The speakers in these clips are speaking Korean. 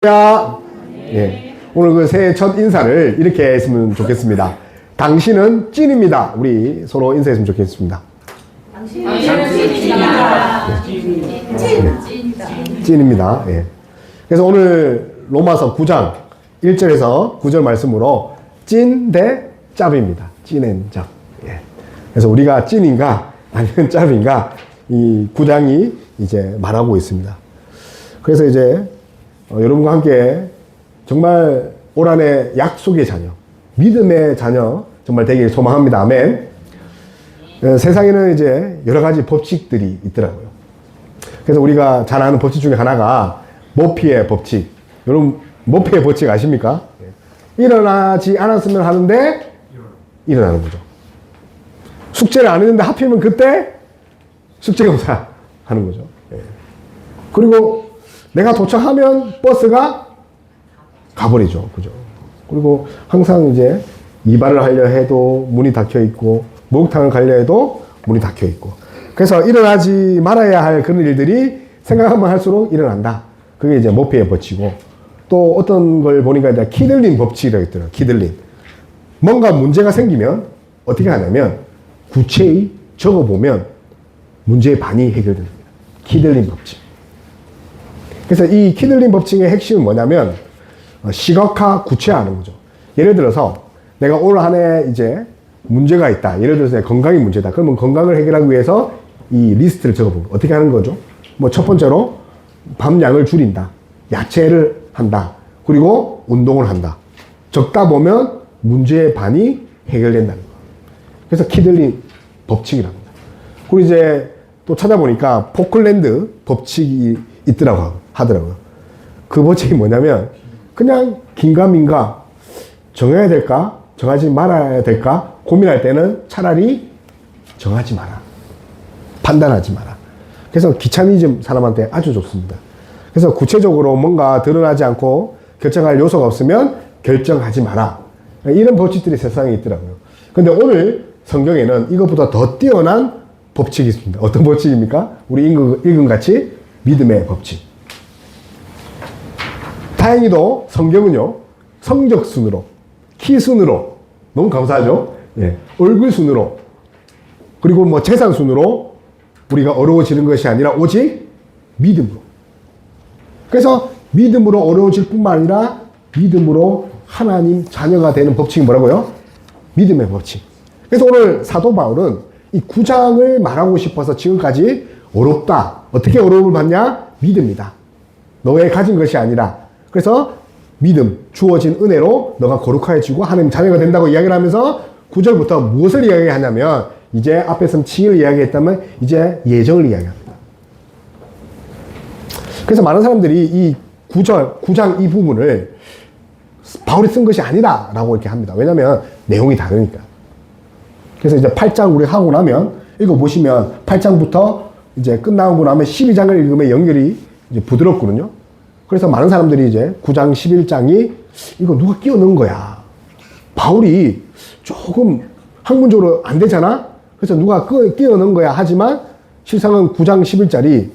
야, 예. 오늘 그 새해 첫 인사를 이렇게 했으면 좋겠습니다. 당신은 찐입니다. 우리 서로 인사했으면 좋겠습니다. 당신은 찐입니다. 찐입니다. 예. 그래서 오늘 로마서 9장 1절에서 9절 말씀으로 찐 대 짭입니다. 찐앤 짭. 예. 그래서 우리가 찐인가 아니면 짭인가 이 9장이 이제 말하고 있습니다. 그래서 이제 여러분과 함께 정말 올 한해 약속의 자녀, 믿음의 자녀 정말 되길 소망합니다. 아멘. 세상에는 이제 여러 가지 법칙들이 있더라고요. 그래서 우리가 잘 아는 법칙 중에 하나가 머피의 법칙. 여러분 머피의 법칙 아십니까? 일어나지 않았으면 하는데 일어나는 거죠. 숙제를 안 했는데 하필이면 그때 숙제검사 하는 거죠. 그리고 내가 도착하면 버스가 가버리죠. 그죠? 그리고 항상 이제 이발을 하려 해도 문이 닫혀 있고, 목욕탕을 가려 해도 문이 닫혀 있고. 그래서 일어나지 말아야 할 그런 일들이 생각하면 할수록 일어난다. 그게 이제 머피의 법칙이고, 또 어떤 걸 보니까 이제 키들린 법칙이라고 있더라고요. 키들린. 뭔가 문제가 생기면 어떻게 하냐면, 구체히 적어보면 문제의 반이 해결됩니다. 키들린 법칙. 그래서 이 키들린 법칙의 핵심은 뭐냐면 시각화 구체화하는 거죠. 예를 들어서 내가 올 한 해 이제 문제가 있다. 예를 들어서 건강이 문제다. 그러면 건강을 해결하기 위해서 이 리스트를 적어보고 어떻게 하는 거죠? 뭐 첫 번째로 밥량을 줄인다. 야채를 한다. 그리고 운동을 한다. 적다 보면 문제의 반이 해결된다는 거예요. 그래서 키들린 법칙이랍니다. 그리고 이제 또 찾아보니까 포클랜드 법칙이 하더라고요. 그 법칙이 뭐냐면 그냥 긴가민가 정해야 될까 정하지 말아야 될까 고민할 때는 차라리 정하지 마라. 판단하지 마라. 그래서 귀차니즘 사람한테 아주 좋습니다. 그래서 구체적으로 뭔가 드러나지 않고 결정할 요소가 없으면 결정하지 마라. 이런 법칙들이 세상에 있더라고요. 근데 오늘 성경에는 이것보다 더 뛰어난 법칙이 있습니다. 어떤 법칙입니까? 우리 읽은 같이 믿음의 법칙. 다행히도 성경은요, 성적순으로, 키순으로, 너무 감사하죠? 예, 얼굴순으로, 그리고 뭐 재산순으로 우리가 어려워지는 것이 아니라 오직 믿음으로. 그래서 믿음으로 어려워질 뿐만 아니라 믿음으로 하나님 자녀가 되는 법칙이 뭐라고요? 믿음의 법칙. 그래서 오늘 사도 바울은 이 9장을 말하고 싶어서 지금까지 어렵다. 어떻게 어려움을 받냐? 믿음이다. 너의 가진 것이 아니라. 그래서 믿음, 주어진 은혜로 너가 거룩해지고 하나님 자녀가 된다고 이야기를 하면서 9절부터 무엇을 이야기하냐면 이제 앞에서 칭의를 이야기했다면 이제 예정을 이야기합니다. 그래서 많은 사람들이 이 9장 이 부분을 바울이 쓴 것이 아니다 라고 이렇게 합니다. 왜냐하면 내용이 다르니까. 그래서 이제 8장 우리 하고 나면 읽어보시면 8장부터 이제 끝나고 나면 12장을 읽으면 연결이 이제 부드럽거든요. 그래서 많은 사람들이 이제 9장 11장이 이거 누가 끼워 넣은 거야. 바울이 조금 학문적으로 안 되잖아? 그래서 누가 끼워 넣은 거야 하지만 실상은 9장 11장이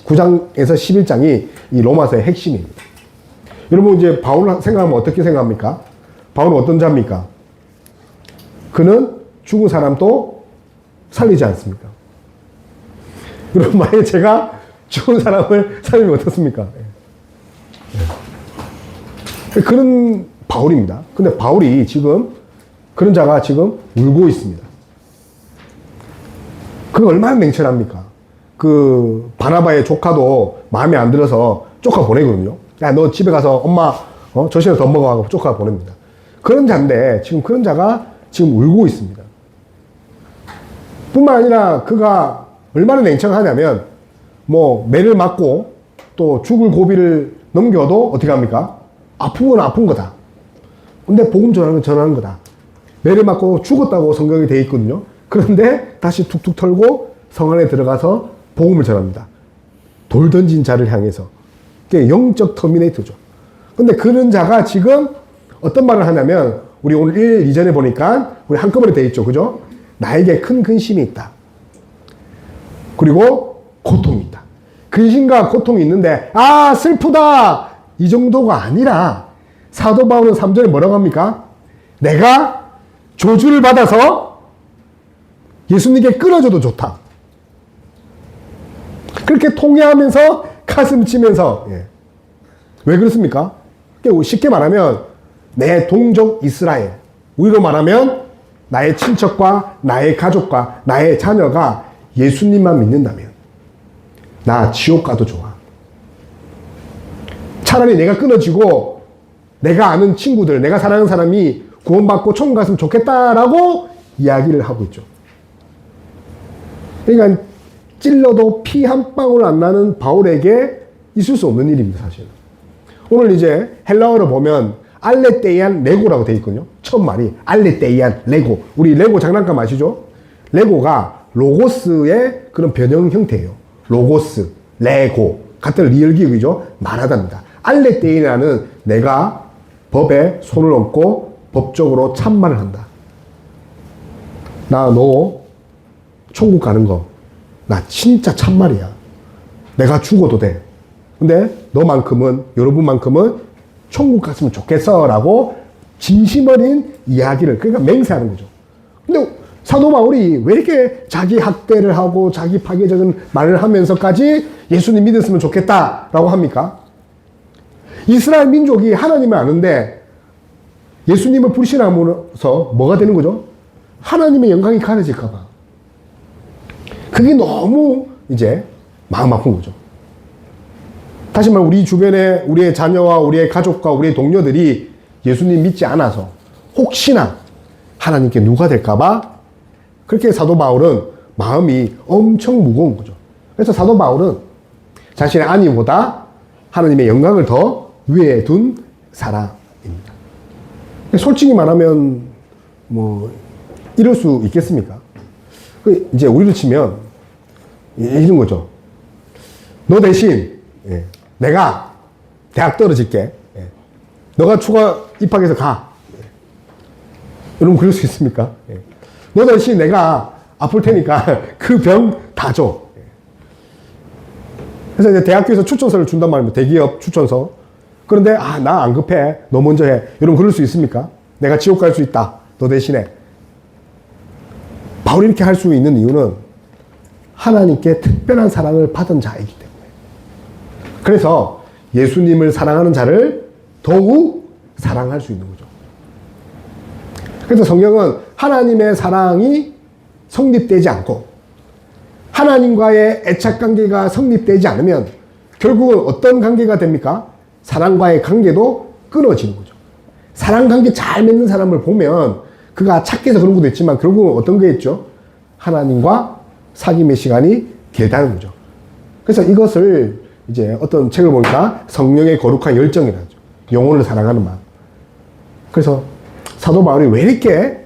9장에서 11장이 이 로마서의 핵심입니다. 여러분 이제 바울을 생각하면 어떻게 생각합니까? 바울은 어떤 자입니까? 그는 죽은 사람도 살리지 않습니까? 여러분 만약에 제가 죽은 사람을 살리면 어떻습니까? 그런 바울입니다. 근데 바울이 지금 그런 자가 지금 울고 있습니다. 그게 얼마나 냉철합니까? 그 바나바의 조카도 마음에 안 들어서 쫓아 보내거든요. 야, 너 집에 가서 엄마 저 시간에 더 먹어가고 쫓아 보냅니다. 그런 자인데 지금 그런 자가 지금 울고 있습니다. 뿐만 아니라 그가 얼마나 냉정하냐면 뭐 매를 맞고 또 죽을 고비를 넘겨도 어떻게 합니까? 아픈 건 아픈 거다. 근데 복음 전하는 건 전하는 거다. 매를 맞고 죽었다고 성경이 되어 있거든요. 그런데 다시 툭툭 털고 성 안에 들어가서 복음을 전합니다. 돌 던진 자를 향해서. 그게 영적 터미네이터죠. 근데 그런 자가 지금 어떤 말을 하냐면 우리 오늘 1, 2전에 보니까 우리 한꺼번에 되어 있죠. 그죠? 나에게 큰 근심이 있다. 그리고 고통이 있다. 근심과 고통이 있는데, 아, 슬프다! 이 정도가 아니라 사도 바울은 3절에 뭐라고 합니까? 내가 저주를 받아서 예수님께 끊어져도 좋다. 그렇게 통회하면서 가슴 치면서 왜 그렇습니까? 쉽게 말하면 내 동족 이스라엘, 우리로 말하면 나의 친척과 나의 가족과 나의 자녀가 예수님만 믿는다면 나 지옥 가도 좋아. 차라리 내가 끊어지고 내가 아는 친구들, 내가 사랑하는 사람이 구원받고 천국 갔으면 좋겠다라고 이야기를 하고 있죠. 그러니까 찔러도 피 한 방울 안 나는 바울에게 있을 수 없는 일입니다, 사실. 오늘 이제 헬라어로 보면 알레테이안 레고라고 되어 있거든요. 첫 말이 알레테이안 레고. 우리 레고 장난감 아시죠? 레고가 로고스의 그런 변형 형태예요. 로고스, 레고. 같은 리을 기억이죠. 말하답니다. 알레테이안은 내가 법에 손을 얹고 법적으로 참말을 한다. 나 너 천국 가는 거 나 진짜 참말이야. 내가 죽어도 돼. 근데 너만큼은, 여러분만큼은 천국 갔으면 좋겠어 라고 진심 어린 이야기를, 그러니까 맹세하는 거죠. 근데 사도 바울이 왜 이렇게 자기 학대를 하고 자기 파괴적인 말을 하면서까지 예수님 믿었으면 좋겠다라고 합니까? 이스라엘 민족이 하나님을 아는데 예수님을 불신함으로써 뭐가 되는 거죠? 하나님의 영광이 가려질까봐. 그게 너무 이제 마음 아픈 거죠. 다시 말해 우리 주변에 우리의 자녀와 우리의 가족과 우리의 동료들이 예수님 믿지 않아서 혹시나 하나님께 누가 될까봐 그렇게 사도 바울은 마음이 엄청 무거운 거죠. 그래서 사도 바울은 자신의 아니보다 하나님의 영광을 더 위에 둔 사람입니다. 솔직히 말하면 뭐 이럴 수 있겠습니까? 이제 우리로 치면 이런 거죠. 너 대신 내가 대학 떨어질게. 너가 추가 입학해서 가. 여러분 그럴 수 있습니까? 너 대신 내가 아플 테니까 그 병 다 줘. 그래서 이제 대학교에서 추천서를 준단 말입니다. 대기업 추천서. 그런데 나 안 급해. 너 먼저 해. 여러분 그럴 수 있습니까? 내가 지옥 갈 수 있다. 너 대신에. 바울이 이렇게 할 수 있는 이유는 하나님께 특별한 사랑을 받은 자이기 때문에. 그래서 예수님을 사랑하는 자를 더욱 사랑할 수 있는 거죠. 그래서 성경은 하나님의 사랑이 성립되지 않고 하나님과의 애착관계가 성립되지 않으면 결국은 어떤 관계가 됩니까? 사랑과의 관계도 끊어지는 거죠. 사랑관계 잘 맺는 사람을 보면 그가 착해서 그런 것도 있지만 결국은 어떤 게 있죠? 하나님과 사귐의 시간이 길다는 거죠. 그래서 이것을 이제 어떤 책을 보니까 성령의 거룩한 열정이라죠. 영혼을 사랑하는 마음. 그래서 사도 바울이 왜 이렇게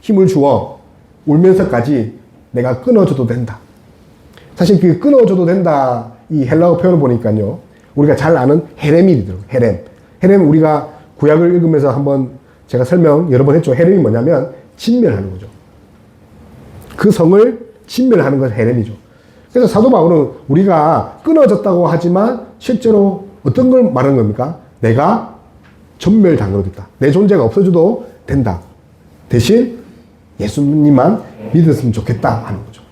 힘을 주어 울면서까지 내가 끊어줘도 된다. 사실 그 끊어줘도 된다 이 헬라어 표현을 보니까요. 우리가 잘 아는 헤렘이 들어요. 헤렘 우리가 구약을 읽으면서 한번 제가 설명 여러 번 했죠. 헤렘이 뭐냐면 진멸하는 거죠. 그 성을 진멸하는 것이 헤렘이죠. 그래서 사도 바울은 우리가 끊어졌다고 하지만 실제로 어떤 걸 말하는 겁니까? 내가 전멸당해도 됐다. 내 존재가 없어져도 된다. 대신 예수님만 믿었으면 좋겠다 하는 거죠.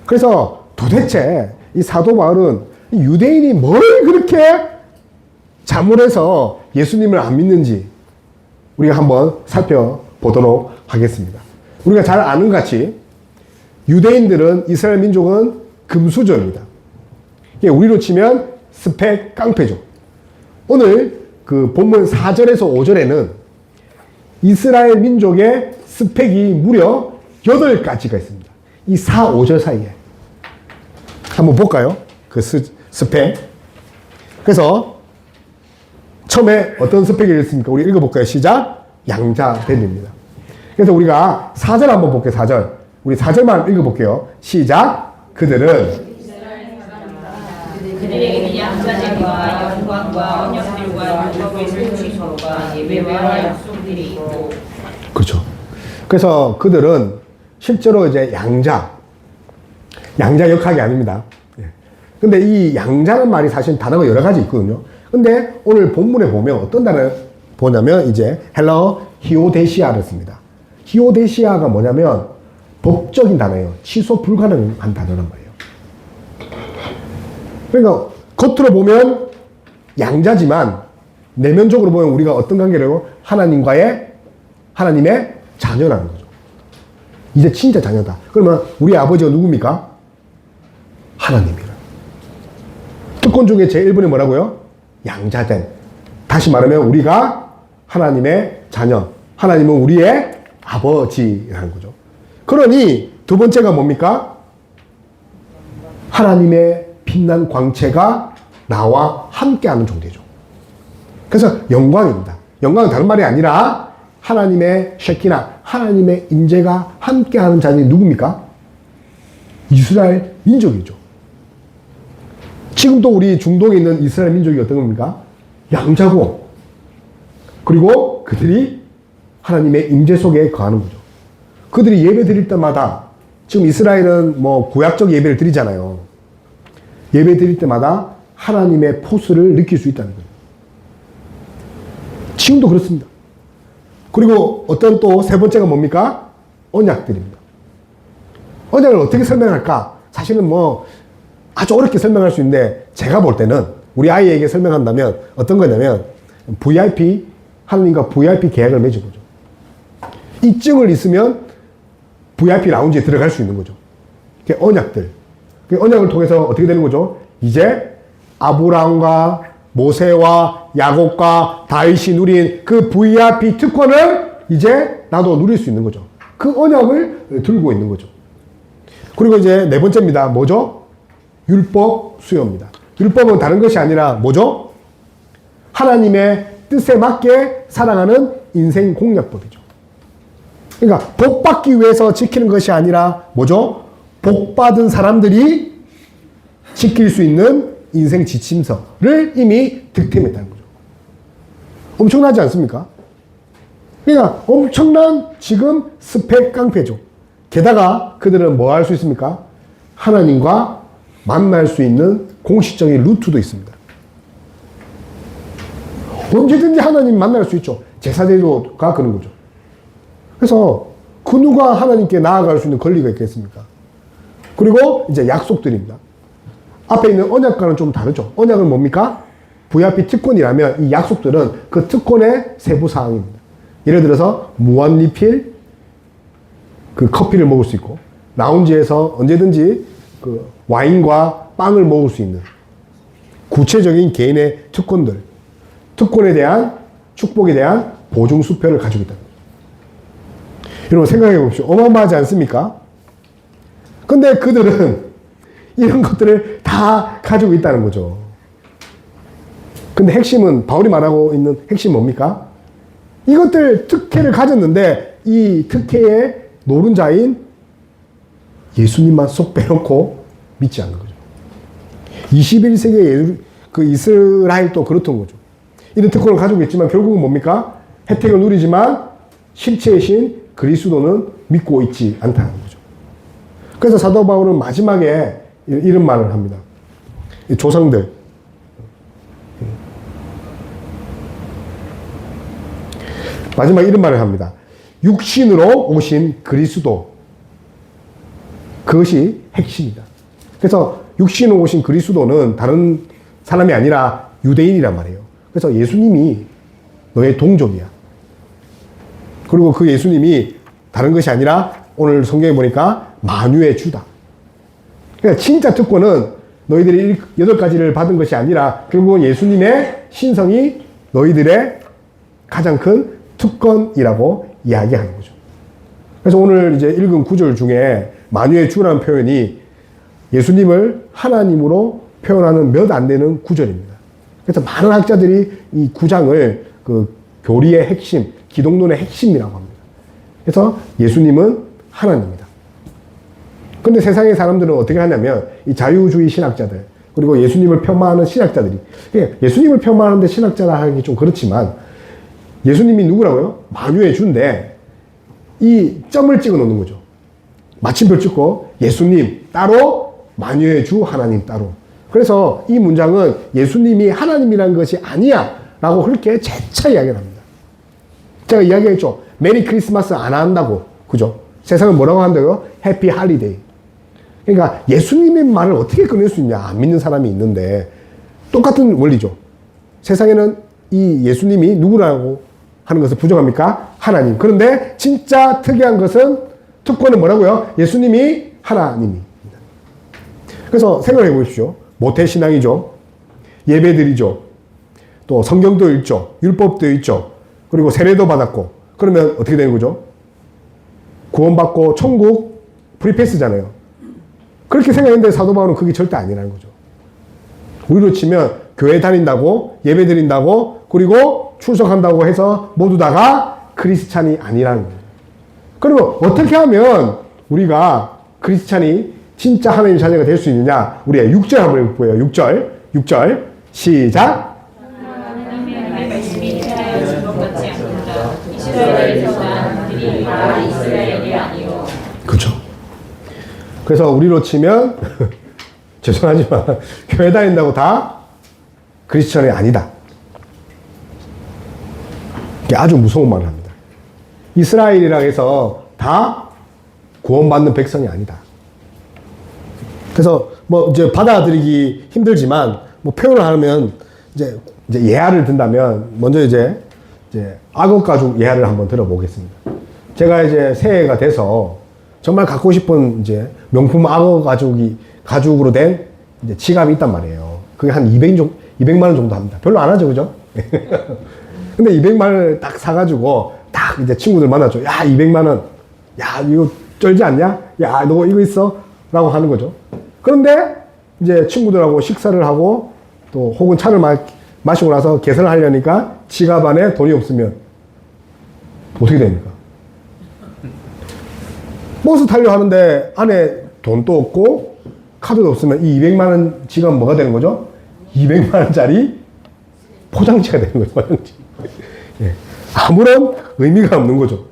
그래서 도대체 이 사도 바울은 유대인이 뭘 그렇게 자문해서 예수님을 안 믿는지 우리가 한번 살펴보도록 하겠습니다. 우리가 잘 아는 것 같이 유대인들은 이스라엘 민족은 금수저입니다. 우리로 치면 스펙 깡패죠. 오늘 그 본문 4절에서 5절에는 이스라엘 민족의 스펙이 무려 8가지가 있습니다. 이 4, 5절 사이에. 한번 볼까요? 그 스펙. 그래서 처음에 어떤 스펙이 있습니까? 우리 읽어볼까요? 시작. 양자됨입니다. 그래서 우리가 4절 한번 볼게요. 4절. 우리 4절만 읽어볼게요. 시작. 그들은 그들에게는 양자됨과 영광과 언약들과 율법의 성취서와 예배와 약속들이 있고. 그렇죠. 그래서 그들은 실제로 이제 양자 역학이 아닙니다. 근데 이 양자는 말이 사실 단어가 여러 가지 있거든요. 근데 오늘 본문에 보면 어떤 단어를 보냐면 이제 헬러 히오데시아를 씁니다. 히오데시아가 뭐냐면 법적인 단어예요. 취소 불가능한 단어란 말이에요. 그러니까 겉으로 보면 양자지만 내면적으로 보면 우리가 어떤 관계로 하나님의 자녀라는 거죠. 이제 진짜 자녀다. 그러면 우리 아버지가 누굽니까? 하나님이라. 특권 중에 제1번이 뭐라고요? 양자된. 다시 말하면 우리가 하나님의 자녀. 하나님은 우리의 아버지라는 거죠. 그러니 두 번째가 뭡니까? 하나님의 빛난 광채가 나와 함께하는 존재죠. 그래서 영광입니다. 영광은 다른 말이 아니라 하나님의 셰키나, 하나님의 임재가 함께하는 자들이 누굽니까? 이스라엘 민족이죠. 지금도 우리 중동에 있는 이스라엘 민족이 어떤 겁니까? 양자고, 그리고 그들이 하나님의 임재 속에 거하는 거죠. 그들이 예배 드릴 때마다, 지금 이스라엘은 뭐 구약적 예배를 드리잖아요. 예배 드릴 때마다 하나님의 포스를 느낄 수 있다는 거예요. 지금도 그렇습니다. 그리고 어떤 또 세 번째가 뭡니까? 언약들입니다. 언약을 어떻게 설명할까? 사실은 뭐 아주 어렵게 설명할 수 있는데 제가 볼 때는 우리 아이에게 설명한다면 어떤 거냐면 VIP, 하나님과 VIP 계약을 맺은 거죠. 이 증을 있으면 VIP 라운지에 들어갈 수 있는 거죠. 그게 언약들. 그 언약을 통해서 어떻게 되는 거죠? 이제 아브라함과 모세와 야곱과 다윗이 누린 그 VIP 특권을 이제 나도 누릴 수 있는 거죠. 그 언약을 들고 있는 거죠. 그리고 이제 네 번째입니다. 뭐죠? 율법 수요입니다. 율법은 다른 것이 아니라 뭐죠? 하나님의 뜻에 맞게 살아가는 인생 공략법이죠. 그러니까 복 받기 위해서 지키는 것이 아니라 뭐죠? 복 받은 사람들이 지킬 수 있는 인생 지침서를 이미 득템했다는 거죠. 엄청나지 않습니까? 그러니까 엄청난 지금 스펙 깡패죠. 게다가 그들은 뭐 할 수 있습니까? 하나님과 만날 수 있는 공식적인 루트도 있습니다. 언제든지 하나님 만날 수 있죠. 제사제도가 그런 거죠. 그래서 그 누가 하나님께 나아갈 수 있는 권리가 있겠습니까? 그리고 이제 약속들입니다. 앞에 있는 언약과는 좀 다르죠. 언약은 뭡니까? VIP 특권이라면 이 약속들은 그 특권의 세부 사항입니다. 예를 들어서 무한 리필, 그 커피를 먹을 수 있고, 라운지에서 언제든지 그 와인과 빵을 먹을 수 있는 구체적인 개인의 특권들, 특권에 대한 축복에 대한 보증 수표를 가지고 있다. 여러분 생각해 보십시오. 어마어마하지 않습니까? 근데 그들은 이런 것들을 다 가지고 있다는 거죠. 근데 핵심은, 바울이 말하고 있는 핵심은 뭡니까? 이것들 특혜를 가졌는데 이 특혜의 노른자인 예수님만 쏙 빼놓고 믿지 않는 거죠. 21세기의 그 이스라엘도 그렇던 거죠. 이런 특권을 가지고 있지만 결국은 뭡니까? 혜택을 누리지만 실체의 신 그리스도는 믿고 있지 않다는 거죠. 그래서 사도 바울은 마지막에 이런 말을 합니다. 조상들. 마지막에 이런 말을 합니다. 육신으로 오신 그리스도. 그것이 핵심이다. 그래서 육신으로 오신 그리스도는 다른 사람이 아니라 유대인이란 말이에요. 그래서 예수님이 너의 동족이야. 그리고 그 예수님이 다른 것이 아니라 오늘 성경에 보니까 만유의 주다. 그러니까 진짜 특권은 너희들이 8가지를 받은 것이 아니라 결국은 예수님의 신성이 너희들의 가장 큰 특권이라고 이야기하는 거죠. 그래서 오늘 이제 읽은 구절 중에 만유의 주라는 표현이 예수님을 하나님으로 표현하는 몇 안 되는 구절입니다. 그래서 많은 학자들이 이 9장을 그 교리의 핵심, 기독론의 핵심이라고 합니다. 그래서 예수님은 하나님이다. 근데 세상의 사람들은 어떻게 하냐면 이 자유주의 신학자들 그리고 예수님을 폄하하는 신학자들이, 예수님을 폄하하는데 신학자라 하기 좀 그렇지만 예수님이 누구라고요? 만유의 주인데 이 점을 찍어 놓는 거죠. 마침표 찍고 예수님 따로, 만유의 주 하나님 따로. 그래서 이 문장은 예수님이 하나님이라는 것이 아니야 라고 그렇게 재차 이야기를 합니다. 제가 이야기했죠. 메리 크리스마스 안 한다고. 그죠? 세상은 뭐라고 한다고요? 해피 할리데이. 그러니까 예수님의 말을 어떻게 꺼낼 수 있냐. 안 믿는 사람이 있는데 똑같은 원리죠. 세상에는 이 예수님이 누구라고 하는 것을 부정합니까? 하나님. 그런데 진짜 특이한 것은 특권은 뭐라고요? 예수님이 하나님입니다. 그래서 생각해 보십시오. 모태신앙이죠. 예배드리죠. 또 성경도 읽죠. 율법도 읽죠. 그리고 세례도 받았고. 그러면 어떻게 되는 거죠? 구원받고 천국 프리패스잖아요. 그렇게 생각했는데 사도 바울은 그게 절대 아니라는 거죠. 우리로 치면 교회 다닌다고 예배 드린다고 그리고 출석한다고 해서 모두 다가 크리스찬이 아니라는 거예요. 그리고 어떻게 하면 우리가 크리스찬이 진짜 하나님의 자녀가 될 수 있느냐? 우리가 6절 한번 읽어볼게요. 6절 시작. 하나님의 말씀이 이스라엘 증거같지 않는다. 이스라엘에서 난 그들이 다 이스라엘이 아니요. 그렇죠. 그래서 우리로 치면 죄송하지만 교회 다닌다고 다 크리스천이 아니다. 이게 아주 무서운 말을 합니다. 이스라엘이라 해서 다 구원받는 백성이 아니다. 그래서 뭐 이제 받아들이기 힘들지만 뭐 표현을 하면 이제 예화를 든다면 먼저 이제 악어 가죽 예화를 한번 들어보겠습니다. 제가 이제 새해가 돼서 정말 갖고 싶은 이제 명품 악어 가죽으로 된 이제 지갑이 있단 말이에요. 그게 한 200만 원 정도 합니다. 별로 안 하죠, 그죠? 근데 200만 원을 딱 사가지고 딱 이제 친구들 만났죠. 야, 200만 원. 야, 이거 쩔지 않냐? 야, 너 이거 있어? 라고 하는 거죠. 그런데 이제 친구들하고 식사를 하고 또 혹은 차를 마시고 나서 계산을 하려니까 지갑 안에 돈이 없으면 어떻게 됩니까? 버스 타려 하는데 안에 돈도 없고 카드도 없으면 이 200만 원 지갑 뭐가 되는 거죠? 200만 원짜리 포장지가 되는 거죠. 포장지. 예. 아무런 의미가 없는 거죠.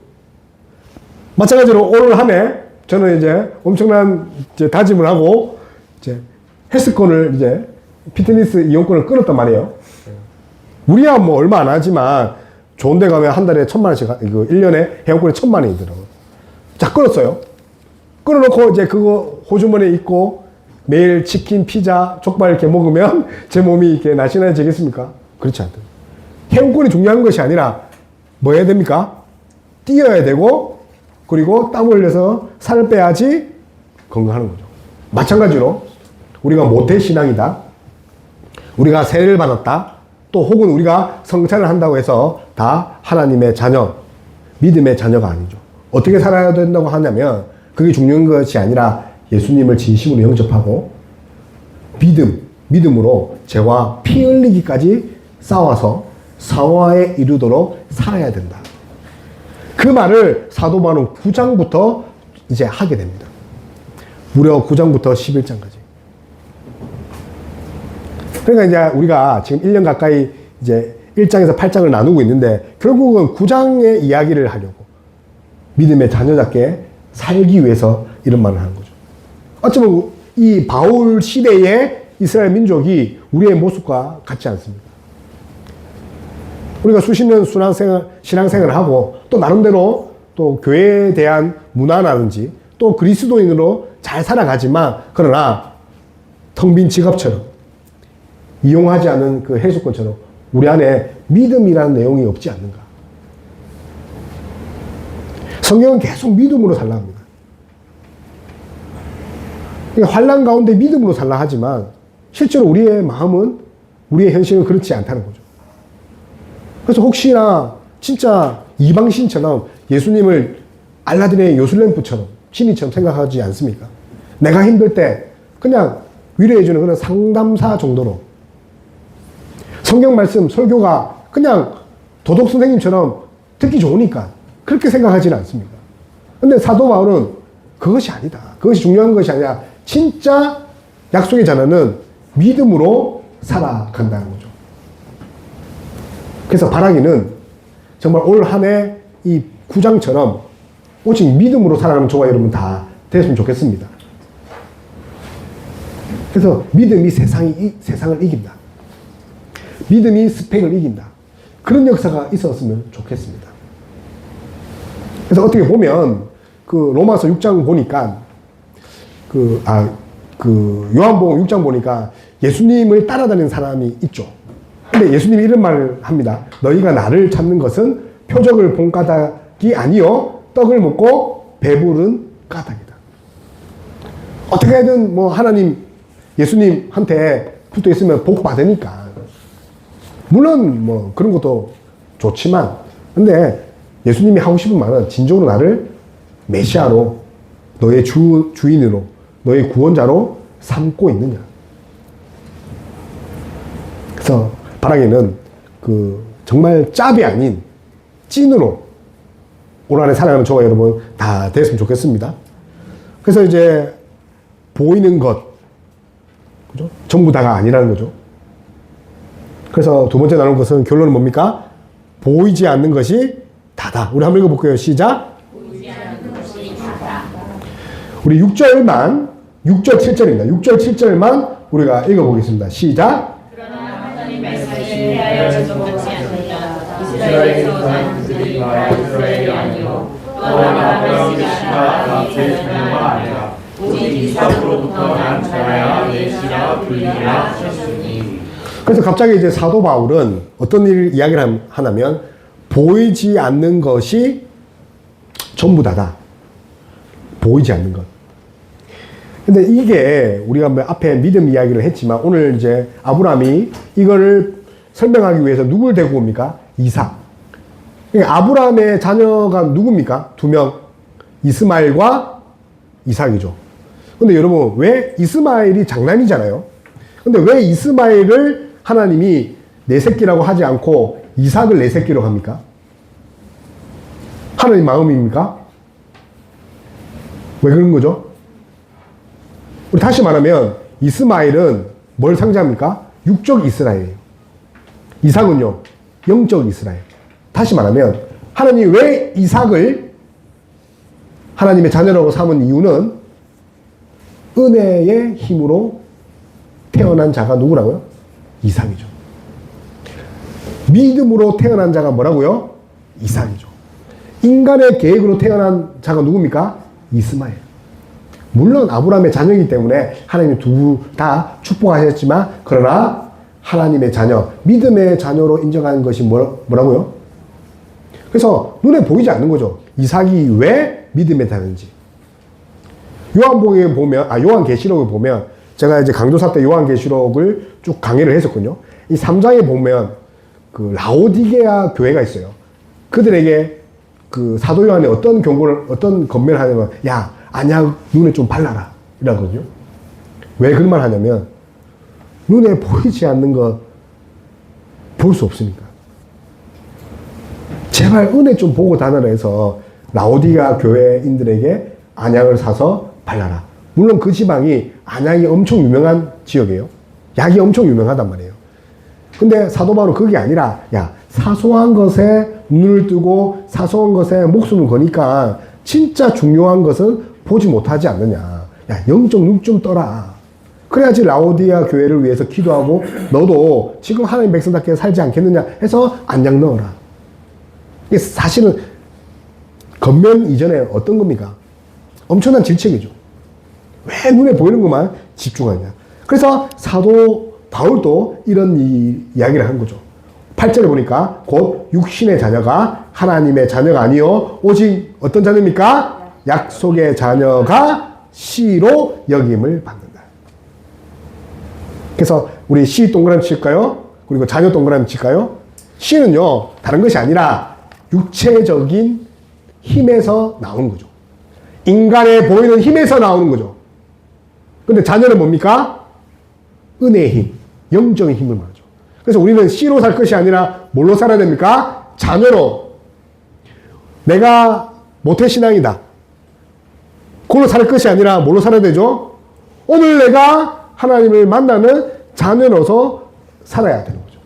마찬가지로 올 한 해 저는 이제 엄청난 다짐을 하고 이제 헬스권을 이제 피트니스 이용권을 끊었단 말이에요. 우리야 뭐 얼마 안 하지만 좋은 데 가면 한 달에 1,000만 원씩, 이거 1년에 회원권이 1,000만 원이더라고요. 자, 끊었어요. 끊어놓고 이제 그거 호주머니에 있고 매일 치킨, 피자, 족발 이렇게 먹으면 제 몸이 이렇게 날씬해지겠습니까? 그렇지 않다. 회원권이 중요한 것이 아니라 뭐 해야 됩니까? 뛰어야 되고 그리고 땀 흘려서 살을 빼야지 건강하는 거죠. 마찬가지로 우리가 모태신앙이다. 우리가 세례를 받았다. 또 혹은 우리가 성찬을 한다고 해서 다 하나님의 자녀, 믿음의 자녀가 아니죠. 어떻게 살아야 된다고 하냐면 그게 중요한 것이 아니라 예수님을 진심으로 영접하고 믿음으로 죄와 피 흘리기까지 싸워서 사화에 이르도록 살아야 된다. 그 말을 사도 바울은 9장부터 이제 하게 됩니다. 무려 9장부터 11장까지. 그러니까 이제 우리가 지금 1년 가까이 이제 1장에서 8장을 나누고 있는데 결국은 9장의 이야기를 하려고 믿음의 자녀답게 살기 위해서 이런 말을 하는 거죠. 어쩌면 이 바울 시대의 이스라엘 민족이 우리의 모습과 같지 않습니다. 우리가 수십 년 신앙생활을 하고 또 나름대로 또 교회에 대한 문화라든지 또 그리스도인으로 잘 살아가지만 그러나 텅 빈 지갑처럼 이용하지 않은 그 해수권처럼 우리 안에 믿음이라는 내용이 없지 않는가. 성경은 계속 믿음으로 살라 합니다. 환난 가운데 믿음으로 살라 하지만 실제로 우리의 마음은 우리의 현실은 그렇지 않다는 거죠. 그래서 혹시나 진짜 이방신처럼 예수님을 알라딘의 요술램프처럼 신이처럼 생각하지 않습니까? 내가 힘들 때 그냥 위로해주는 그런 상담사 정도로 성경 말씀 설교가 그냥 도덕 선생님처럼 듣기 좋으니까 그렇게 생각하지는 않습니까? 근데 사도 바울은 그것이 아니다. 그것이 중요한 것이 아니라 진짜 약속의 자녀는 믿음으로 살아간다는 거죠. 그래서 바라기는 정말 올 한 해 이 9장처럼 오직 믿음으로 살아가는 저와 여러분 다 됐으면 좋겠습니다. 그래서 믿음이 세상을 이긴다. 믿음이 스펙을 이긴다. 그런 역사가 있었으면 좋겠습니다. 그래서 어떻게 보면 그 로마서 6장 보니까 요한복음 6장 보니까 예수님을 따라다니는 사람이 있죠. 근데 예수님이 이런 말을 합니다. 너희가 나를 찾는 것은 표적을 본 까닭이 아니요 떡을 먹고 배부른 까닭이다. 어떻게든 뭐 하나님 예수님한테 붙어 있으면 복 받으니까 물론 뭐 그런 것도 좋지만 근데 예수님이 하고 싶은 말은 진정으로 나를 메시아로 너의 주인으로 너의 구원자로 삼고 있느냐. 그래서 바라기는 정말 짭이 아닌 찐으로 올 한해 살아가는 저와 여러분 다 됐으면 좋겠습니다. 그래서 이제 보이는 것, 그죠? 전부 다가 아니라는 거죠. 그래서 두 번째 나눈 것은 결론은 뭡니까? 보이지 않는 것이 다다. 우리 한번 읽어볼게요. 시작. 보이지 않는 것이 다다. 우리 6절 7절입니다. 6절 7절만 우리가 읽어보겠습니다. 시작. 그러나 하나님 말씀에 대하여 적용하지 않는다. 이스라엘에서 난 그들이 이스라엘이 아니요 또한 아브라함의 씨가 내 자녀가 아니라 오직 이삭으로부터 난 자라야 내 씨라 불리라 하셨으니. 그래서 갑자기 이제 사도 바울은 어떤 이야기를 하냐면 보이지 않는 것이 전부 다다. 보이지 않는 것. 근데 이게 우리가 앞에 믿음 이야기를 했지만 오늘 이제 아브라함이 이거를 설명하기 위해서 누굴 데리고 옵니까? 이삭. 그러니까 아브라함의 자녀가 누굽니까? 두 명. 이스마엘과 이삭이죠. 근데 여러분, 왜 이스마엘이 장남이잖아요? 근데 왜 이스마엘을 하나님이 내 새끼라고 하지 않고 이삭을 내 새끼로 합니까? 하나님 마음입니까? 왜 그런 거죠? 우리 다시 말하면 이스마엘은 뭘 상징합니까? 육적 이스라엘이에요. 이삭은요, 영적 이스라엘. 다시 말하면 하나님이 왜 이삭을 하나님의 자녀라고 삼은 이유는 은혜의 힘으로 태어난 자가 누구라고요? 이삭이죠. 믿음으로 태어난 자가 뭐라고요? 이삭이죠. 인간의 계획으로 태어난 자가 누굽니까? 이스마엘. 물론 아브라함의 자녀이기 때문에 하나님이 둘 다 축복하셨지만 그러나 하나님의 자녀, 믿음의 자녀로 인정하는 것이 뭐라고요? 그래서 눈에 보이지 않는 거죠. 이삭이 왜 믿음의 자녀인지. 요한복음에 보면, 요한계시록을 보면 제가 이제 강조사 때 요한계시록을 쭉 강의를 했었거든요. 이 3장에 보면 그 라오디게아 교회가 있어요. 그들에게 그 사도 요한이 어떤 건면을 하냐면, 야, 안약 눈에 좀 발라라. 이러거든요. 왜 그런 말 하냐면, 눈에 보이지 않는 것 볼 수 없으니까. 제발 은혜 좀 보고 다녀라 해서 라오디게아 교회인들에게 안약을 사서 발라라. 물론 그 지방이 안약이 엄청 유명한 지역이에요. 약이 엄청 유명하단 말이에요. 근데 사도 바울은 그게 아니라, 야, 사소한 것에 눈을 뜨고 사소한 것에 목숨을 거니까 진짜 중요한 것은 보지 못하지 않느냐. 야, 영적 눈 좀 떠라. 그래야지 라오디게아 교회를 위해서 기도하고 너도 지금 하나님 백성답게 살지 않겠느냐 해서 안약 넣어라. 이게 사실은 겉면 이전에 어떤 겁니까? 엄청난 질책이죠. 왜 눈에 보이는 것만 집중하냐. 그래서 사도 바울도 이런 이야기를 한 거죠. 8절에 보니까 곧 육신의 자녀가 하나님의 자녀가 아니요 오직 어떤 자녀입니까? 약속의 자녀가 씨로 여김을 받는다. 그래서 우리 씨 동그라미 칠까요? 그리고 자녀 동그라미 칠까요? 씨는요 다른 것이 아니라 육체적인 힘에서 나오는 거죠. 인간의 보이는 힘에서 나오는 거죠. 근데 자녀는 뭡니까? 은혜의 힘, 영적인 힘을 말하죠. 그래서 우리는 씨로 살 것이 아니라 뭘로 살아야 됩니까? 자녀로. 내가 모태신앙이다. 그걸로 살 것이 아니라 뭘로 살아야 되죠? 오늘 내가 하나님을 만나는 자녀로서 살아야 되는 거죠.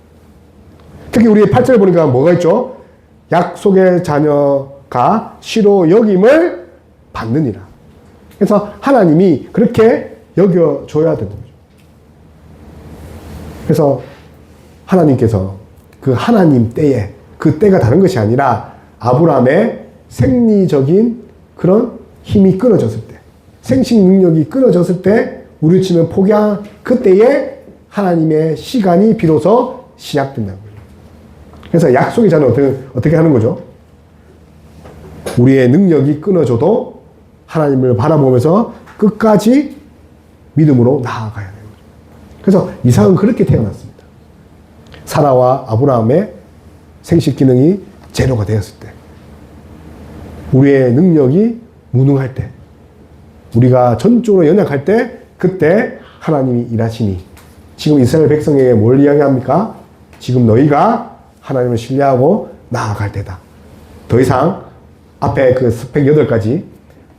특히 우리 8절에 보니까 뭐가 있죠? 약속의 자녀가 씨로 여김을 받느니라. 그래서 하나님이 그렇게 여겨줘야 되는 거죠. 그래서 하나님께서 그 하나님 때에 그 때가 다른 것이 아니라 아브라함의 생리적인 그런 힘이 끊어졌을 때, 생식 능력이 끊어졌을 때 우리 치면 포기한 그때에 하나님의 시간이 비로소 시작된다는 거예요. 그래서 약속의 자는 어떻게 하는 거죠? 우리의 능력이 끊어져도 하나님을 바라보면서 끝까지 믿음으로 나아가야 되는 거죠. 그래서 이삭은 그렇게 태어났습니다. 사라와 아브라함의 생식 기능이 제로가 되었을 때, 우리의 능력이 무능할 때, 우리가 전적으로 연약할 때, 그때 하나님이 일하시니, 지금 이스라엘 백성에게 뭘 이야기합니까? 지금 너희가 하나님을 신뢰하고 나아갈 때다. 더 이상 앞에 그 스펙 8가지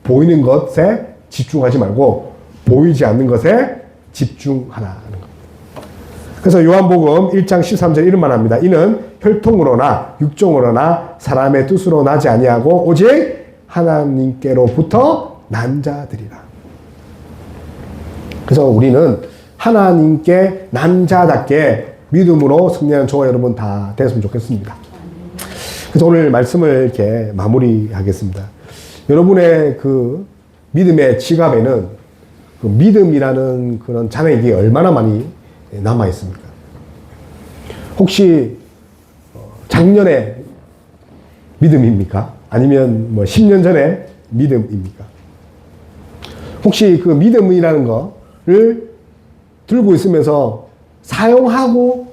보이는 것에 집중하지 말고 보이지 않는 것에 집중하라는 겁니다. 그래서 요한복음 1장 13절 이런 말 합니다. 이는 혈통으로나 육종으로나 사람의 뜻으로 나지 아니하고 오직 하나님께로부터 난 자들이라. 그래서 우리는 하나님께 난 자답게 믿음으로 승리하는 저와 여러분 다 됐으면 좋겠습니다. 그래서 오늘 말씀을 이렇게 마무리하겠습니다. 여러분의 그 믿음의 지갑에는 그 믿음이라는 그런 잔액이 얼마나 많이 남아 있습니까? 혹시 작년에 믿음입니까? 아니면 뭐 10년 전에 믿음입니까? 혹시 그 믿음이라는 거를 들고 있으면서 사용해야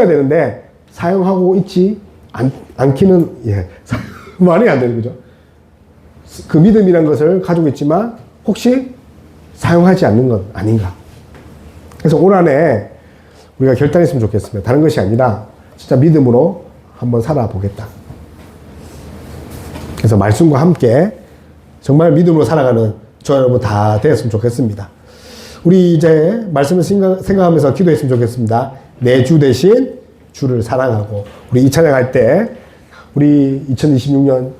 되는데 사용하고 있지 않기는 말이 안 되는 거죠. 그 믿음이라는 것을 가지고 있지만 혹시 사용하지 않는 건 아닌가. 그래서 올 한해 우리가 결단했으면 좋겠습니다. 다른 것이 아니라 진짜 믿음으로 한번 살아보겠다. 그래서 말씀과 함께 정말 믿음으로 살아가는 저 여러분 다 되었으면 좋겠습니다. 우리 이제 말씀을 생각하면서 기도했으면 좋겠습니다. 내 주 대신 주를 사랑하고, 우리 이 찬양할 때 우리 2026년